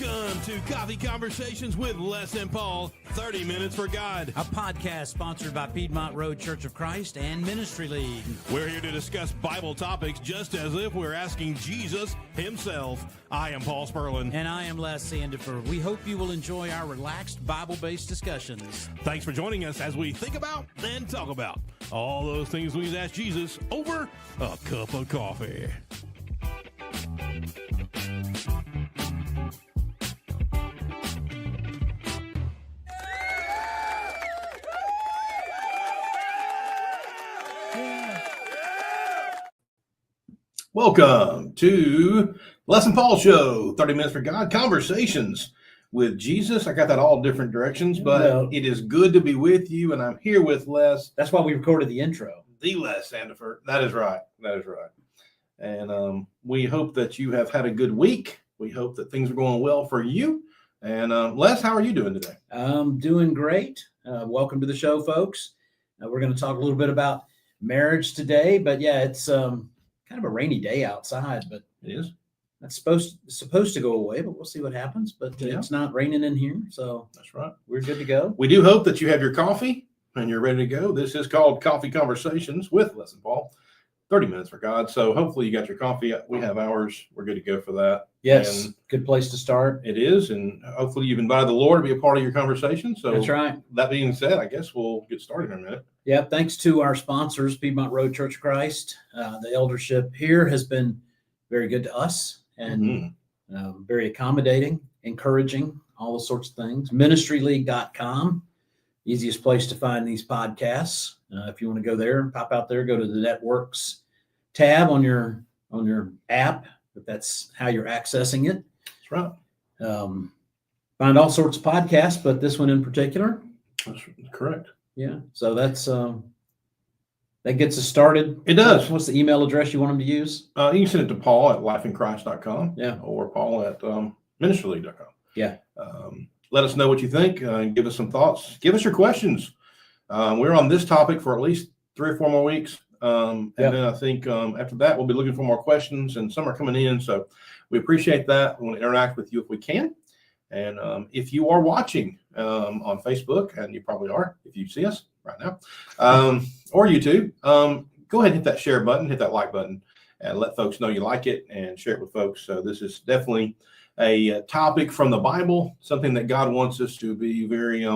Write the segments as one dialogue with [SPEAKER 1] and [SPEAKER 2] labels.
[SPEAKER 1] Welcome to Coffee Conversations with Les and Paul, 30 Minutes for God.
[SPEAKER 2] A podcast sponsored by Piedmont Road Church of Christ and Ministry League.
[SPEAKER 1] We're here to discuss Bible topics just as if we're asking Jesus himself. I am Paul Spurlin.
[SPEAKER 2] And I am Les Sandifer. We hope you will enjoy our relaxed Bible-based discussions.
[SPEAKER 1] Thanks for joining us as we think about and talk about all those things we ask Jesus over a cup of coffee. Welcome to Les and Paul Show, 30 Minutes for God, Conversations with Jesus. I got that all different directions, but it is good to be with you, and I'm here with Les.
[SPEAKER 2] That's why we recorded the intro.
[SPEAKER 1] The Les Sandifer. That is right. That is right. And we hope that you have had a good week. We hope that things are going well for you. And Les, how are you doing today?
[SPEAKER 2] I'm doing great. Welcome to the show, folks. We're going to talk a little bit about marriage today, but yeah, it's kind of a rainy day outside, but
[SPEAKER 1] it is.
[SPEAKER 2] That's supposed to go away, but we'll see what happens. But It's not raining in here, so
[SPEAKER 1] that's right.
[SPEAKER 2] We're good to go.
[SPEAKER 1] We do hope that you have your coffee and you're ready to go. This is called Coffee Conversations with Les and Paul, 30 Minutes for God. So hopefully you got your coffee. We have ours. We're good to go for that.
[SPEAKER 2] Yes,
[SPEAKER 1] and
[SPEAKER 2] good place to start.
[SPEAKER 1] It is, and hopefully you've invited the Lord to be a part of your conversation. So
[SPEAKER 2] that's right.
[SPEAKER 1] That being said, I guess we'll get started in a minute.
[SPEAKER 2] Yeah, thanks to our sponsors, Piedmont Road Church of Christ. The eldership here has been very good to us and very accommodating, encouraging, all those sorts of things. Ministryleague.com, easiest place to find these podcasts. If you want to go there, pop out there, go to the Networks tab on your app, if that's how you're accessing it.
[SPEAKER 1] That's right.
[SPEAKER 2] Find all sorts of podcasts, but this one in particular.
[SPEAKER 1] That's correct.
[SPEAKER 2] Yeah, so that's that gets us started.
[SPEAKER 1] It does.
[SPEAKER 2] What's the email address you want them to use?
[SPEAKER 1] You can send it to Paul at lifeinchrist.com.
[SPEAKER 2] Yeah.
[SPEAKER 1] Or Paul at ministryleague.com.
[SPEAKER 2] Yeah.
[SPEAKER 1] Let us know what you think. Give us some thoughts. Give us your questions. We're on this topic for at least 3 or 4 more weeks. And then I think after that, we'll be looking for more questions, and some are coming in. So we appreciate that. We want to interact with you if we can. And if you are watching on Facebook, and you probably are if you see us right now, or YouTube, go ahead and hit that share button, hit that like button, and let folks know you like it and share it with folks. So this is definitely a topic from the Bible, something that God wants us to be very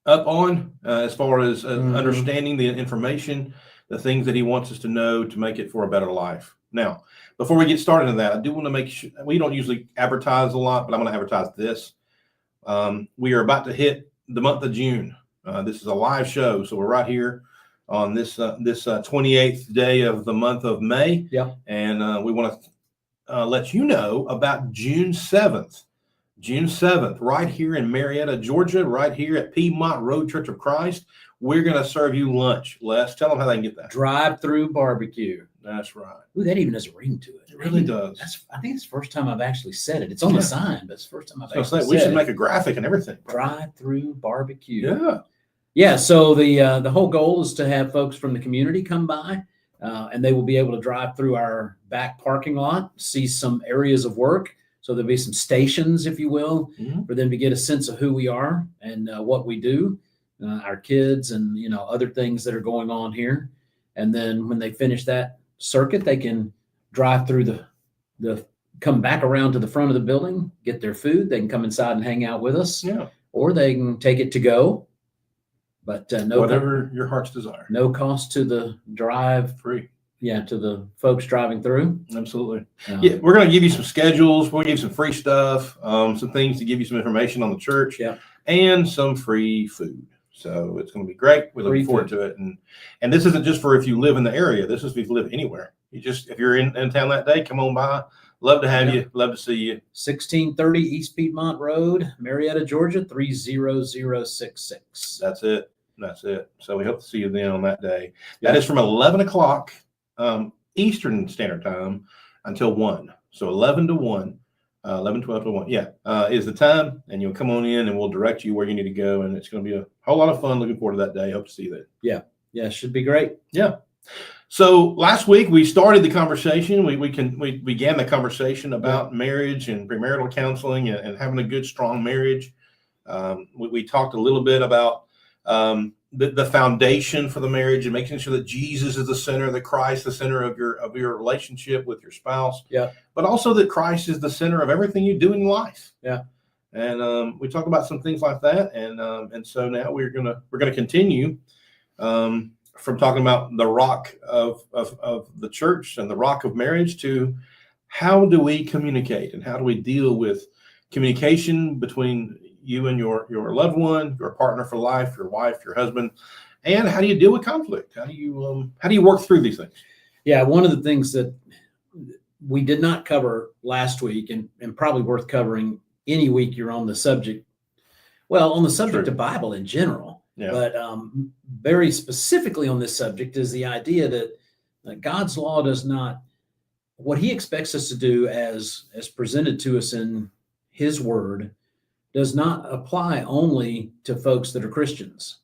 [SPEAKER 1] up on as far as understanding the information, the things that he wants us to know to make it for a better life. Now, before we get started on that, I do want to make sure, we don't usually advertise a lot, but I'm going to advertise this. We are about to hit the month of June. This is a live show, so we're right here on this 28th day of the month of May.
[SPEAKER 2] Yeah.
[SPEAKER 1] And we want to let you know about June 7th. June 7th, right here in Marietta, Georgia, right here at Piedmont Road Church of Christ. We're going to serve you lunch. Les, tell them how they can get that.
[SPEAKER 2] Drive-through barbecue.
[SPEAKER 1] That's right.
[SPEAKER 2] Ooh, that even has a ring to it.
[SPEAKER 1] It really does.
[SPEAKER 2] I think it's the first time I've actually said it. It's on the sign, but it's the first time I've actually said it.
[SPEAKER 1] We should make a graphic and everything.
[SPEAKER 2] Drive-through barbecue.
[SPEAKER 1] Yeah.
[SPEAKER 2] Yeah, so the whole goal is to have folks from the community come by, and they will be able to drive through our back parking lot, see some areas of work. So there'll be some stations, if you will, for them to get a sense of who we are and what we do, our kids and, other things that are going on here. And then when they finish that circuit, they can drive through come back around to the front of the building, get their food. They can come inside and hang out with us, or they can take it to go. But
[SPEAKER 1] whatever your heart's desire.
[SPEAKER 2] No cost to the drive.
[SPEAKER 1] Free.
[SPEAKER 2] Yeah, to the folks driving through.
[SPEAKER 1] Absolutely. We're going to give you some schedules. We'll give you some free stuff, some things to give you some information on the church, and some free food. So it's going to be great. We're looking forward to it. And this isn't just for if you live in the area. This is if you live anywhere. If you're in town that day, come on by. Love to have you. Love to see you.
[SPEAKER 2] 1630 East Piedmont Road, Marietta, Georgia, 30066.
[SPEAKER 1] That's it. So we hope to see you then on that day. That is from 11 o'clock Eastern Standard Time until 1. So 11 to 1, 11, 12 to 1. Is the time. And you'll come on in and we'll direct you where you need to go. And it's going to be a whole lot of fun. Looking forward to that day. Hope to see you there.
[SPEAKER 2] Yeah, should be great.
[SPEAKER 1] Yeah. So last week we started the conversation. We began the conversation about marriage and premarital counseling and having a good, strong marriage. We talked a little bit about the foundation for the marriage and making sure that Jesus is the center, that Christ the center of your relationship with your spouse.
[SPEAKER 2] Yeah.
[SPEAKER 1] But also that Christ is the center of everything you do in life.
[SPEAKER 2] Yeah.
[SPEAKER 1] And we talk about some things like that. And so now we're gonna continue from talking about the rock of the church and the rock of marriage to how do we communicate and how do we deal with communication between you and your loved one, your partner for life, your wife, your husband, and how do you deal with conflict? How do you work through these things?
[SPEAKER 2] Yeah, one of the things that we did not cover last week, and probably worth covering any week you're on the subject. Well, on the subject
[SPEAKER 1] True.
[SPEAKER 2] of Bible in general,
[SPEAKER 1] Yeah.
[SPEAKER 2] but very specifically on this subject is the idea that God's law does not, what He expects us to do as presented to us in His Word, does not apply only to folks that are Christians.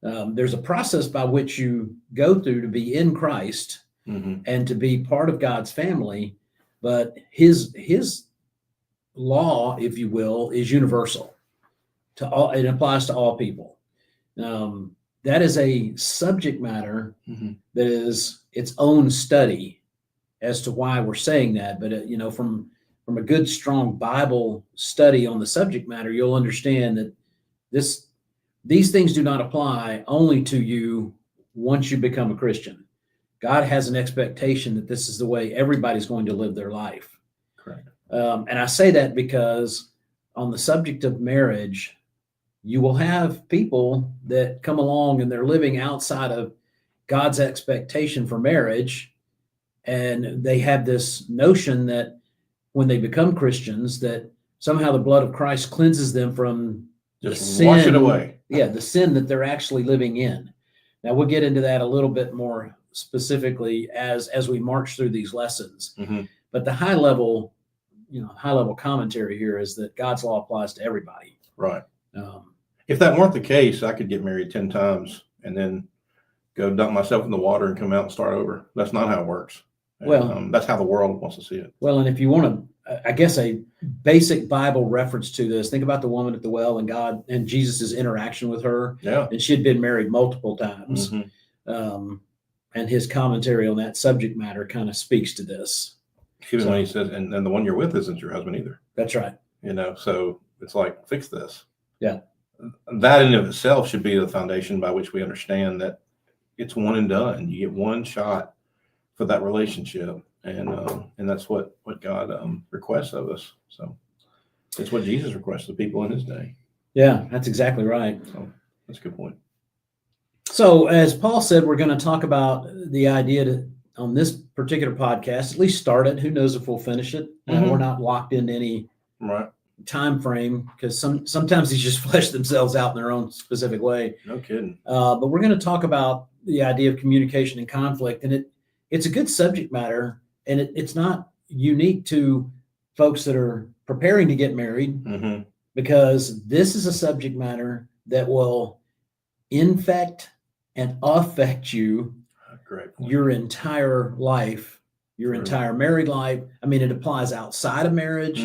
[SPEAKER 2] There's a process by which you go through to be in Christ and to be part of God's family, but His law, if you will, is universal to all. It applies to all people. That is a subject matter that is its own study as to why we're saying that. But from a good, strong Bible study on the subject matter, you'll understand that these things do not apply only to you once you become a Christian. God has an expectation that this is the way everybody's going to live their life.
[SPEAKER 1] Correct.
[SPEAKER 2] And I say that because on the subject of marriage, you will have people that come along and they're living outside of God's expectation for marriage. And they have this notion that when they become Christians, that somehow the blood of Christ cleanses them from
[SPEAKER 1] Just
[SPEAKER 2] the
[SPEAKER 1] wash it
[SPEAKER 2] sin,
[SPEAKER 1] away.
[SPEAKER 2] Yeah, the sin that they're actually living in. Now we'll get into that a little bit more specifically as we march through these lessons. But the high level commentary here is that God's law applies to everybody.
[SPEAKER 1] Right. If that weren't the case, I could get married 10 times and then go dunk myself in the water and come out and start over. That's not how it works.
[SPEAKER 2] Well,
[SPEAKER 1] that's how the world wants to see it.
[SPEAKER 2] Well, and if you want to, I guess a basic Bible reference to this, think about the woman at the well and God and Jesus's interaction with her.
[SPEAKER 1] Yeah.
[SPEAKER 2] And she had been married multiple times. And his commentary on that subject matter kind of speaks to this.
[SPEAKER 1] Even when he says, and the one you're with isn't your husband either.
[SPEAKER 2] That's right.
[SPEAKER 1] So it's like, fix this.
[SPEAKER 2] Yeah.
[SPEAKER 1] That in of itself should be the foundation by which we understand that it's one and done. You get one shot for that relationship. And that's what God requests of us. So it's what Jesus requests of people in his day.
[SPEAKER 2] Yeah, that's exactly right.
[SPEAKER 1] So that's a good point.
[SPEAKER 2] So as Paul said, we're going to talk about the idea on this particular podcast, at least start it. Who knows if we'll finish it? We're not locked into any time frame because sometimes these just flesh themselves out in their own specific way.
[SPEAKER 1] No kidding.
[SPEAKER 2] But we're going to talk about the idea of communication and conflict, and it's a good subject matter, and it's not unique to folks that are preparing to get married, because this is a subject matter that will infect and affect you your entire life, your entire married life. I mean, it applies outside of marriage.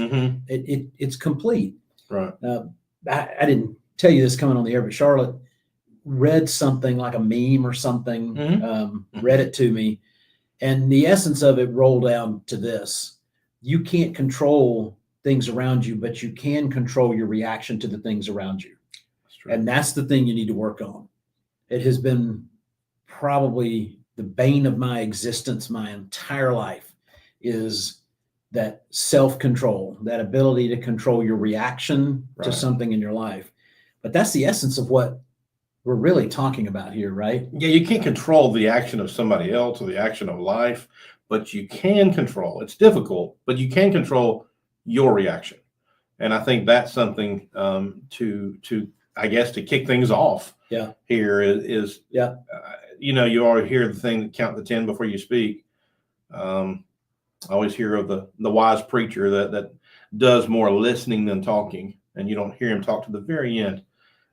[SPEAKER 2] It's complete.
[SPEAKER 1] Right.
[SPEAKER 2] I didn't tell you this coming on the air, but Charlotte read something like a meme or something, read it to me. And the essence of it rolled down to this: you can't control things around you, but you can control your reaction to the things around you. And that's the thing you need to work on. It has been probably the bane of my existence my entire life, is that self-control, that ability to control your reaction to something in your life. But that's the essence of what we're really talking about here, right?
[SPEAKER 1] Yeah, you can't control the action of somebody else or the action of life, but you can control. It's difficult, but you can control your reaction. And I think that's something to I guess to kick things off. Here is you always hear the thing that count the 10 before you speak. I always hear of the wise preacher that does more listening than talking, and you don't hear him talk to the very end.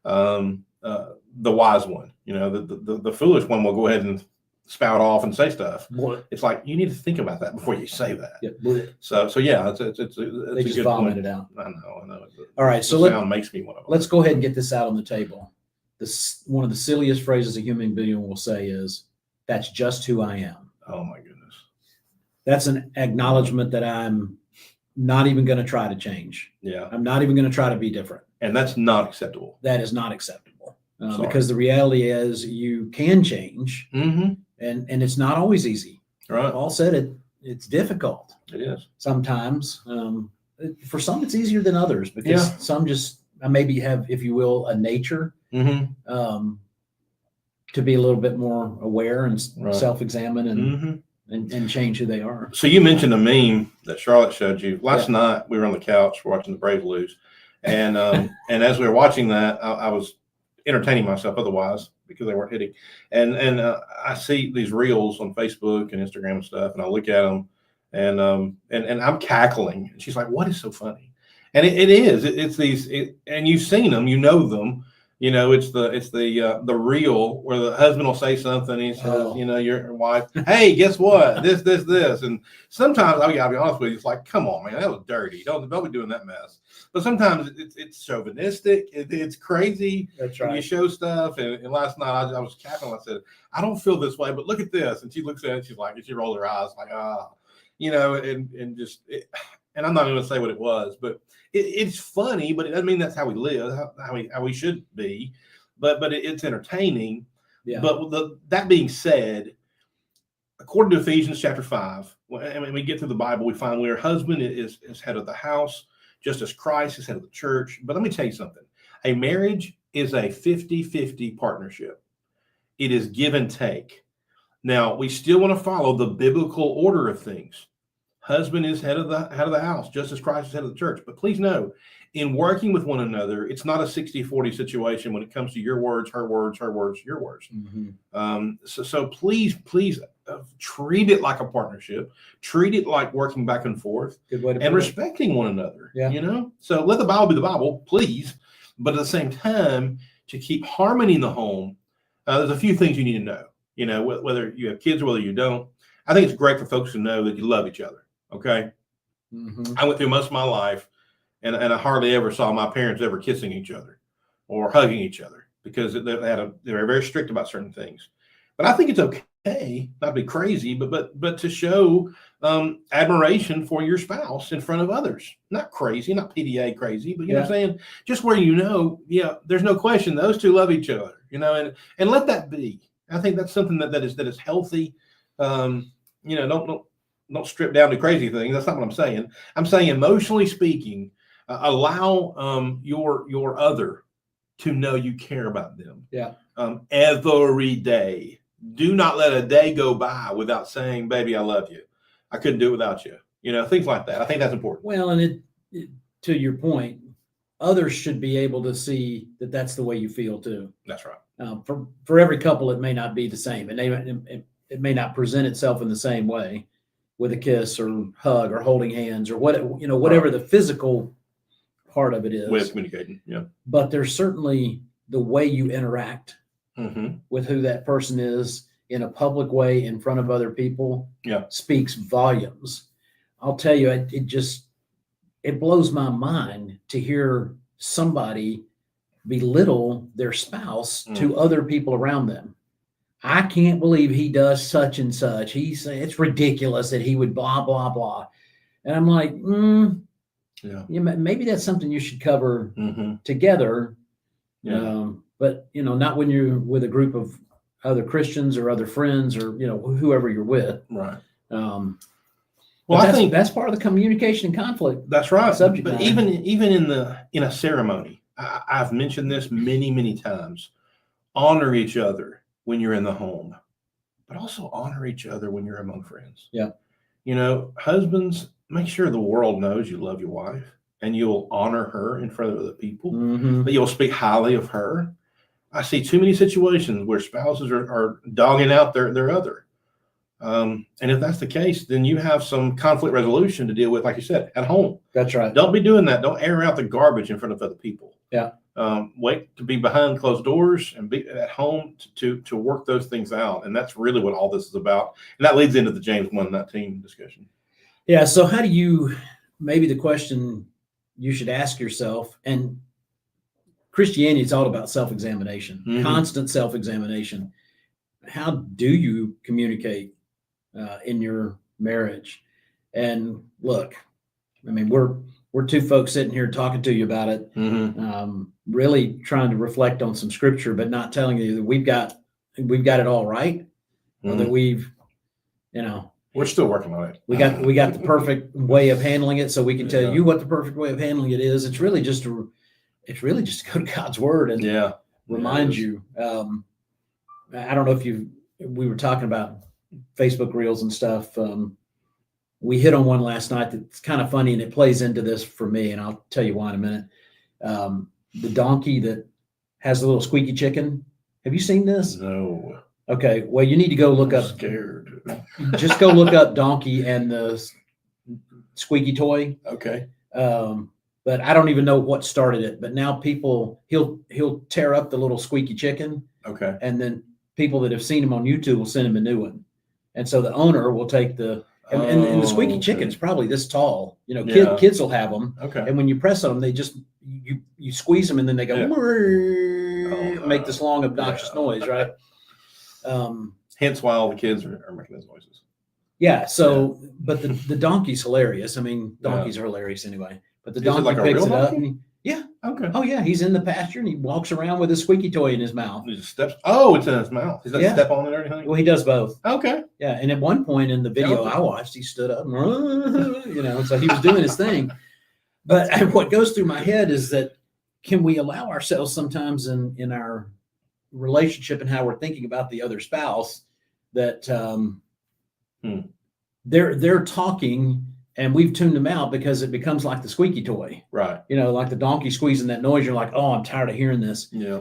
[SPEAKER 1] The wise one, the foolish one will go ahead and, spout off and say stuff.
[SPEAKER 2] What?
[SPEAKER 1] It's like you need to think about that before you say that.
[SPEAKER 2] Yeah.
[SPEAKER 1] So yeah, it's
[SPEAKER 2] They
[SPEAKER 1] a
[SPEAKER 2] just
[SPEAKER 1] good
[SPEAKER 2] vomit
[SPEAKER 1] point.
[SPEAKER 2] it out.
[SPEAKER 1] I know.
[SPEAKER 2] All right, so
[SPEAKER 1] the sound makes me one of them.
[SPEAKER 2] let's go ahead and get this out on the table. One of the silliest phrases a human being will say is, "That's just who I am."
[SPEAKER 1] Oh my goodness.
[SPEAKER 2] That's an acknowledgement that I'm not even going to try to change.
[SPEAKER 1] Yeah.
[SPEAKER 2] I'm not even going to try to be different.
[SPEAKER 1] And that's not acceptable.
[SPEAKER 2] That is not acceptable
[SPEAKER 1] Because
[SPEAKER 2] the reality is you can change, and it's not always easy.
[SPEAKER 1] Right.
[SPEAKER 2] Paul said it's difficult.
[SPEAKER 1] It is.
[SPEAKER 2] Sometimes. For some, it's easier than others because some just maybe have, if you will, a nature to be a little bit more aware and self-examine and change who they are.
[SPEAKER 1] So you mentioned a meme that Charlotte showed you last night. We were on the couch watching the Braves lose, and and as we were watching that, I was entertaining myself otherwise because they weren't hitting, and I see these reels on Facebook and Instagram and stuff, and I look at them, and I'm cackling, and she's like, "What is so funny?" And it is. It's these, and you've seen them, you know them. You know, it's the reel where the husband will say something. He says, you know, your wife, "Hey, guess what? This." And sometimes I gotta be honest with you, it's like, come on, man, that was dirty. Don't be doing that mess. But sometimes it's chauvinistic. It's crazy.
[SPEAKER 2] That's right.
[SPEAKER 1] You show stuff. And last night I was cackling. I said, "I don't feel this way, but look at this." And she looks at it. She's like, she rolls her eyes like, you know, and just. And I'm not going to say what it was, but it's funny, but it doesn't mean that's how we live, how we should be. But it's entertaining.
[SPEAKER 2] Yeah.
[SPEAKER 1] But that being said, according to Ephesians chapter 5, when we get to the Bible, we find where husband is head of the house, just as Christ is head of the church. But let me tell you something. A marriage is a 50-50 partnership. It is give and take. Now, we still want to follow the biblical order of things. Husband is head of the house, just as Christ is head of the church. But please know, in working with one another, it's not a 60-40 situation when it comes to your words, her words, your words. So please treat it like a partnership. Treat it like working back and forth.
[SPEAKER 2] Good way to put
[SPEAKER 1] and
[SPEAKER 2] it.
[SPEAKER 1] Respecting one another.
[SPEAKER 2] Yeah.
[SPEAKER 1] You know, so let the Bible be the Bible, please. But at the same time, to keep harmony in the home, there's a few things you need to know. You know, whether you have kids or whether you don't. I think it's great for folks to know that you love each other. Okay. I went through most of my life and I hardly ever saw my parents ever kissing each other or hugging each other because they were very strict about certain things. But I think it's okay, not to be crazy, but to show admiration for your spouse in front of others. Not crazy, not PDA crazy, but you know what I'm saying? Just where there's no question those two love each other, you know, and let that be. I think that's something that is healthy. You know, don't strip down to crazy things. That's not what I'm saying. I'm saying emotionally speaking, allow your other to know you care about them.
[SPEAKER 2] Yeah.
[SPEAKER 1] Every day. Do not let a day go by without saying, "Baby, I love you. I couldn't do it without you." You know, things like that. I think that's important.
[SPEAKER 2] Well, and to your point, others should be able to see that that's the way you feel too.
[SPEAKER 1] That's right.
[SPEAKER 2] For every couple, it may not be the same, and it may not present itself in the same way with a kiss or hug or holding hands or whatever the physical part of it is.
[SPEAKER 1] Way of communicating. Yeah.
[SPEAKER 2] But there's certainly the way you interact with who that person is in a public way in front of other people.
[SPEAKER 1] Yeah.
[SPEAKER 2] Speaks volumes. I'll tell you, it blows my mind to hear somebody belittle their spouse to other people around them. I can't believe he does such and such. It's ridiculous that he would blah, blah, blah. And I'm like, maybe that's something you should cover together.
[SPEAKER 1] Yeah.
[SPEAKER 2] But, you know, not when you're with a group of other Christians or other friends or, you know, whoever you're with.
[SPEAKER 1] Right.
[SPEAKER 2] Well,
[SPEAKER 1] I think
[SPEAKER 2] that's part of the communication and conflict.
[SPEAKER 1] That's right.
[SPEAKER 2] Subject
[SPEAKER 1] but
[SPEAKER 2] matter.
[SPEAKER 1] even in a ceremony, I've mentioned this many times. Honor each other when you're in the home, but also honor each other when you're among friends.
[SPEAKER 2] Yeah.
[SPEAKER 1] You know, husbands, make sure the world knows you love your wife and you'll honor her in front of other people, that you'll speak highly of her. I see too many situations where spouses are dogging out their other. And if that's the case, then you have some conflict resolution to deal with, like you said, at home.
[SPEAKER 2] That's right.
[SPEAKER 1] Don't be doing that. Don't air out the garbage in front of other people.
[SPEAKER 2] Yeah.
[SPEAKER 1] wait to be behind closed doors and be at home to work those things out. And that's really what all this is about. And that leads into the James 1:19 discussion.
[SPEAKER 2] Yeah. So how do you, maybe the question you should ask yourself, and Christianity is all about self-examination, constant self-examination. How do you communicate in your marriage? And look, I mean, we're two folks sitting here talking to you about it, really trying to reflect on some scripture, but not telling you that we've got it all right, or that we've,
[SPEAKER 1] we're still working on it.
[SPEAKER 2] We got the perfect way of handling it, so we can tell you what the perfect way of handling it is. It's really just to go to God's word and remind you. I don't know if we were talking about Facebook Reels and stuff. We hit on one last night that's kind of funny, and it plays into this for me, and I'll tell you why in a minute. The donkey that has the little squeaky chicken. Have you seen this?
[SPEAKER 1] No.
[SPEAKER 2] Okay. Well, you need to go look up.
[SPEAKER 1] Scared.
[SPEAKER 2] Just go look up donkey and the squeaky toy.
[SPEAKER 1] Okay.
[SPEAKER 2] But I don't even know what started it. But now he'll tear up the little squeaky chicken.
[SPEAKER 1] Okay.
[SPEAKER 2] And then people that have seen him on YouTube will send him a new one. And so the owner will take the the squeaky chicken's probably this tall. Kids will have them.
[SPEAKER 1] Okay.
[SPEAKER 2] And when you press on them, they just you squeeze them and then they go make this long obnoxious noise, right?
[SPEAKER 1] Hence why all the kids are making those noises.
[SPEAKER 2] Yeah. So, but the donkey's hilarious. I mean, donkeys are hilarious anyway. But the donkey
[SPEAKER 1] like
[SPEAKER 2] picks it up.
[SPEAKER 1] Donkey? Okay.
[SPEAKER 2] Oh yeah, he's in the pasture and he walks around with a squeaky toy in his mouth.
[SPEAKER 1] He just steps. Oh, it's in his mouth. He doesn't step on it or anything.
[SPEAKER 2] Well, he does both.
[SPEAKER 1] Okay.
[SPEAKER 2] Yeah, and at one point in the video I watched, he stood up, so he was doing his thing. But what goes through my head is that can we allow ourselves sometimes in our relationship and how we're thinking about the other spouse that they're talking and we've tuned them out because it becomes like the squeaky toy,
[SPEAKER 1] right?
[SPEAKER 2] Like the donkey squeezing that noise. You're like, oh, I'm tired of hearing this.
[SPEAKER 1] Yeah.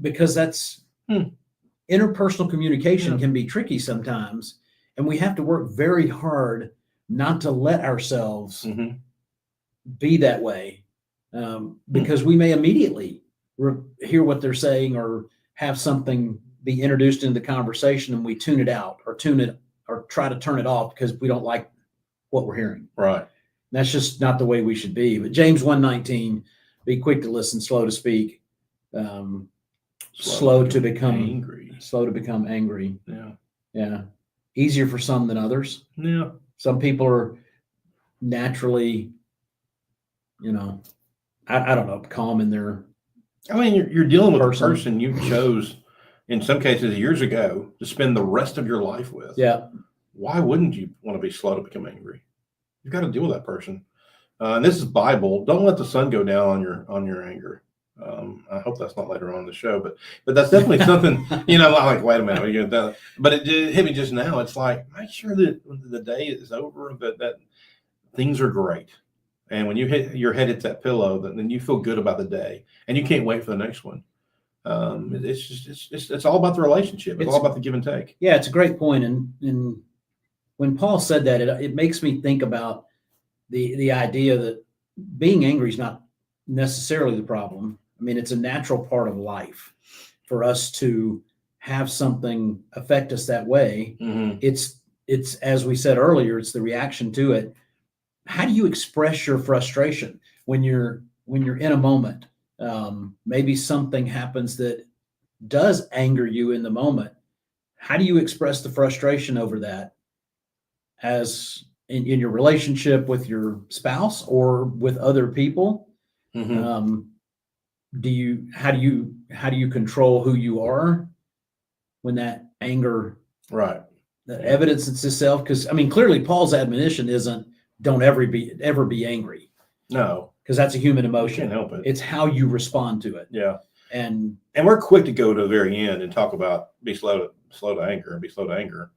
[SPEAKER 2] Because that's interpersonal communication can be tricky sometimes, and we have to work very hard not to let ourselves be that way, because we may immediately hear what they're saying or have something be introduced into the conversation and we tune it out or try to turn it off because we don't like what we're hearing.
[SPEAKER 1] Right.
[SPEAKER 2] That's just not the way we should be. But James 1:19, be quick to listen, slow to speak, slow to become angry.
[SPEAKER 1] Yeah.
[SPEAKER 2] Yeah. Easier for some than others.
[SPEAKER 1] Yeah.
[SPEAKER 2] Some people are naturally, I don't know, calm in their.
[SPEAKER 1] I mean, you're dealing with a person you chose, in some cases years ago, to spend the rest of your life with.
[SPEAKER 2] Yeah.
[SPEAKER 1] Why wouldn't you want to be slow to become angry? You've got to deal with that person. And this is Bible. Don't let the sun go down on your anger. I hope that's not later on in the show, but that's definitely something, I'm like, wait a minute. But it hit me just now. It's like, make sure that the day is over, that things are great. And when your head hits that pillow, then you feel good about the day and you can't wait for the next one. It's all about the relationship. It's all about the give and take.
[SPEAKER 2] Yeah, it's a great point. And when Paul said that, it makes me think about the idea that being angry is not necessarily the problem. I mean, it's a natural part of life for us to have something affect us that way. It's as we said earlier, it's the reaction to it. How do you express your frustration when you're in a moment? Maybe something happens that does anger you in the moment. How do you express the frustration over that as in your relationship with your spouse or with other people? How do you control who you are when that anger,
[SPEAKER 1] right,
[SPEAKER 2] that evidences itself? Because I mean, clearly Paul's admonition isn't don't ever be angry.
[SPEAKER 1] No,
[SPEAKER 2] because that's a human emotion.
[SPEAKER 1] You can't help it.
[SPEAKER 2] It's how you respond to it.
[SPEAKER 1] Yeah.
[SPEAKER 2] And
[SPEAKER 1] we're quick to go to the very end and talk about be slow to anger.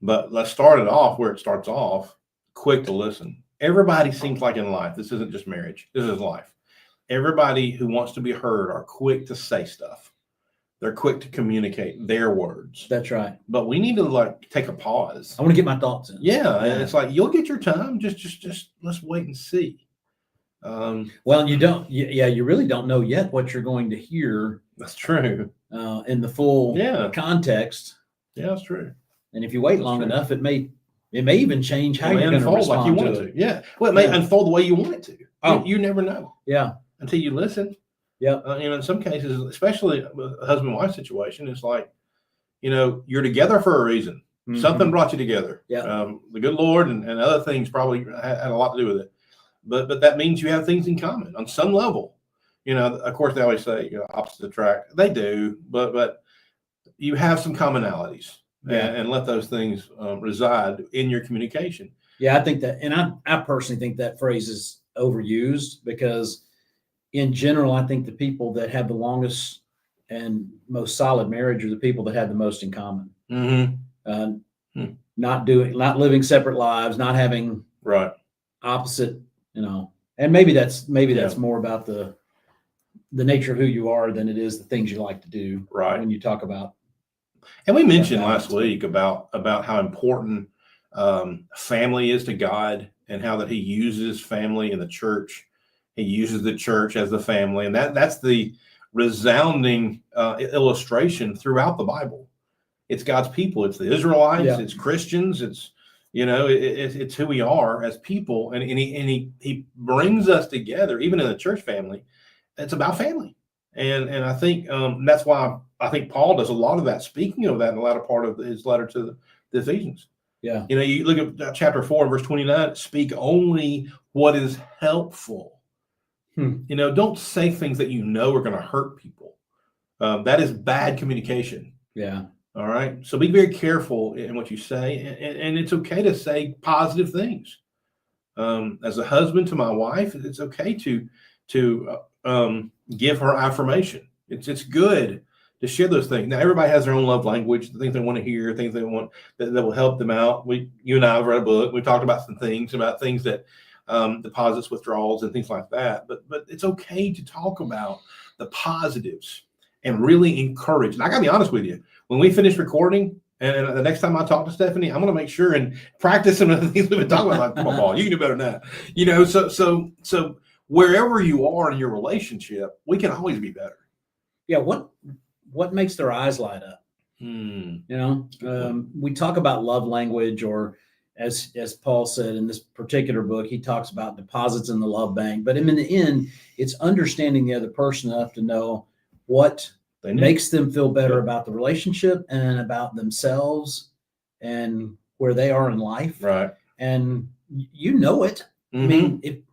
[SPEAKER 1] But let's start it off where it starts off, quick to listen. Everybody seems like in life, this isn't just marriage, this is life. Everybody who wants to be heard are quick to say stuff. They're quick to communicate their words.
[SPEAKER 2] That's right.
[SPEAKER 1] But we need to take a pause.
[SPEAKER 2] I want to get my thoughts in.
[SPEAKER 1] Yeah. And it's like, you'll get your time. Just let's wait and see.
[SPEAKER 2] Well, you don't. You really don't know yet what you're going to hear.
[SPEAKER 1] That's true.
[SPEAKER 2] In the full
[SPEAKER 1] Yeah.
[SPEAKER 2] context.
[SPEAKER 1] Yeah, that's true.
[SPEAKER 2] And if you wait long enough, it may even change how you're going to respond
[SPEAKER 1] like you want
[SPEAKER 2] to
[SPEAKER 1] it to. Yeah. Well, it may unfold the way you want it to.
[SPEAKER 2] Oh.
[SPEAKER 1] You never know.
[SPEAKER 2] Yeah.
[SPEAKER 1] Until you listen.
[SPEAKER 2] Yeah.
[SPEAKER 1] In some cases, especially a husband and wife situation, it's like, you're together for a reason. Mm-hmm. Something brought you together.
[SPEAKER 2] Yeah.
[SPEAKER 1] The good Lord and other things probably had a lot to do with it. But that means you have things in common on some level. Of course, they always say, opposites attract. They do, but you have some commonalities. Yeah. And let those things reside in your communication.
[SPEAKER 2] Yeah, I think that, and I personally think that phrase is overused because in general, I think the people that have the longest and most solid marriage are the people that have the most in common.
[SPEAKER 1] Mm-hmm.
[SPEAKER 2] Not living separate lives, not having opposite, and maybe that's more about the nature of who you are than it is the things you like to do.
[SPEAKER 1] Right.
[SPEAKER 2] When you talk about.
[SPEAKER 1] And we mentioned last week about how important family is to God and how that he uses family in the church. He uses the church as the family. And that's the resounding illustration throughout the Bible. It's God's people. It's the Israelites. It's Christians. It's, it's who we are as people. And he brings us together, even in the church family. It's about family. And I think that's why I think Paul does a lot of that, speaking of that in the latter part of his letter to the Ephesians.
[SPEAKER 2] Yeah.
[SPEAKER 1] You look at chapter 4, verse 29, speak only what is helpful. Don't say things that are going to hurt people. That is bad communication.
[SPEAKER 2] Yeah.
[SPEAKER 1] All right. So be very careful in what you say. And it's okay to say positive things. As a husband to my wife, it's okay to give her affirmation. It's good to share those things. Now, everybody has their own love language, the things they want to hear, things they want that will help them out. You and I have read a book. We talked about some things that deposits, withdrawals, and things like that. But it's okay to talk about the positives and really encourage. And I got to be honest with you, when we finish recording, and the next time I talk to Stephanie, I'm going to make sure and practice some of the things we've been talking about. Like, come on, Paul, you can do better than that. So wherever you are in your relationship, we can always be better.
[SPEAKER 2] Yeah. What makes their eyes light up? We talk about love language, or as Paul said in this particular book, he talks about deposits in the love bank. But in the end, it's understanding the other person enough to know what makes them feel better about the relationship and about themselves and where they are in life.
[SPEAKER 1] Right.
[SPEAKER 2] And it. Mm-hmm. I mean,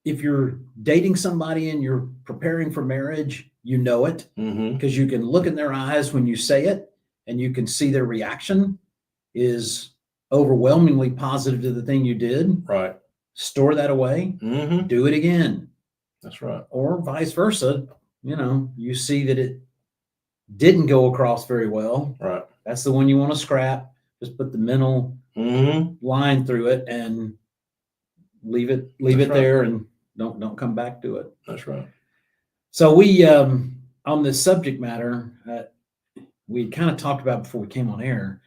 [SPEAKER 2] if you're dating somebody and you're preparing for marriage, it because you can look in their eyes when you say it, and you can see their reaction is overwhelmingly positive to the thing you did.
[SPEAKER 1] Right.
[SPEAKER 2] Store that away.
[SPEAKER 1] Mm-hmm.
[SPEAKER 2] Do it again.
[SPEAKER 1] That's right.
[SPEAKER 2] Or vice versa. You see that it didn't go across very well.
[SPEAKER 1] Right.
[SPEAKER 2] That's the one you want to scrap. Just put the mental line through it and leave it there, and don't come back to it.
[SPEAKER 1] That's right.
[SPEAKER 2] So we, on this subject matter, we kind of talked about before we came on air,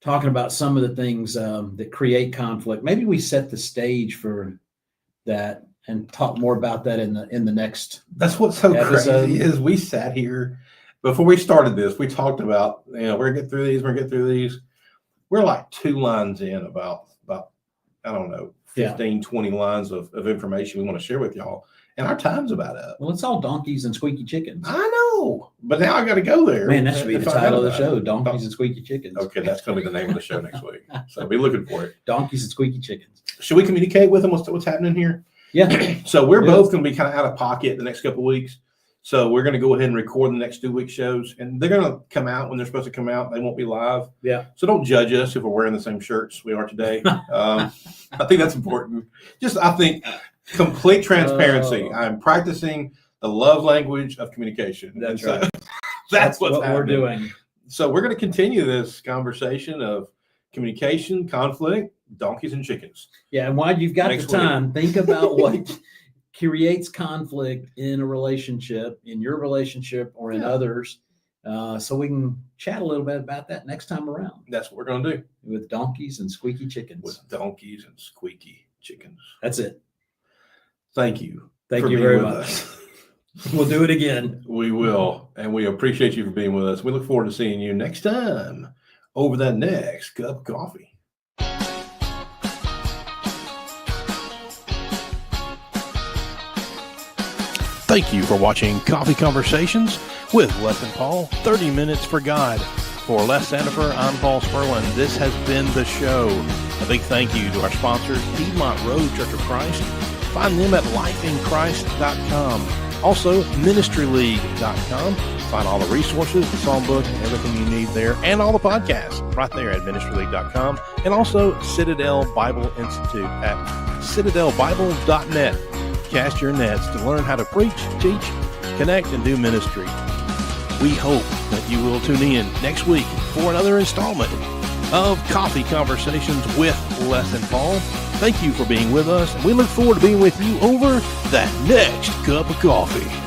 [SPEAKER 2] talking about some of the things that create conflict. Maybe we set the stage for that and talk more about that in the next.
[SPEAKER 1] That's what's so
[SPEAKER 2] episode.
[SPEAKER 1] Crazy is we sat here before we started this. We talked about, we're gonna get through these. We're like 2 lines in about I don't know, 15, 20 lines of information we want to share with y'all. And our time's about up.
[SPEAKER 2] Well, it's all donkeys and squeaky chickens.
[SPEAKER 1] I know, but now I got to go there.
[SPEAKER 2] Man, that should be the title of the show, Donkeys and Squeaky Chickens.
[SPEAKER 1] Okay, that's going to be the name of the show next week. So be looking for it.
[SPEAKER 2] Donkeys and Squeaky Chickens.
[SPEAKER 1] Should we communicate with them what's happening here?
[SPEAKER 2] Yeah.
[SPEAKER 1] So we're both going to be kind of out of pocket the next couple of weeks. So we're going to go ahead and record the next 2 week shows, and they're going to come out when they're supposed to come out. They won't be live.
[SPEAKER 2] Yeah.
[SPEAKER 1] So don't judge us if we're wearing the same shirts we are today. I think that's important. I think complete transparency. I'm practicing the love language of communication.
[SPEAKER 2] That's right.
[SPEAKER 1] That's what
[SPEAKER 2] we're doing.
[SPEAKER 1] So we're going to continue this conversation of communication, conflict, donkeys and chickens.
[SPEAKER 2] Yeah. And while you've got the time, think about what creates conflict in a relationship, in your relationship or in others. So we can chat a little bit about that next time around.
[SPEAKER 1] That's what we're going to do.
[SPEAKER 2] With donkeys and squeaky chickens.
[SPEAKER 1] With donkeys and squeaky chickens.
[SPEAKER 2] That's it.
[SPEAKER 1] thank you.
[SPEAKER 2] Thank
[SPEAKER 1] for
[SPEAKER 2] you
[SPEAKER 1] being
[SPEAKER 2] very
[SPEAKER 1] with
[SPEAKER 2] much.
[SPEAKER 1] us.
[SPEAKER 2] We'll do it again.
[SPEAKER 1] We will. And we appreciate you for being with us. We look forward to seeing you next time over that next cup of coffee. Thank you for watching Coffee Conversations with Les and Paul, 30 Minutes for God. For Les Sandifer, I'm Paul Spurlin. This has been the show. A big thank you to our sponsors, Piedmont Road Church of Christ. Find them at lifeinchrist.com. Also, ministryleague.com. Find all the resources, the songbook, and everything you need there, and all the podcasts right there at ministryleague.com. And also Citadel Bible Institute at citadelbible.net. Cast your nets to learn how to preach, teach, connect, and do ministry. We hope that you will tune in next week for another installment of Coffee Conversations with Les and Paul. Thank you for being with us, and we look forward to being with you over that next cup of coffee.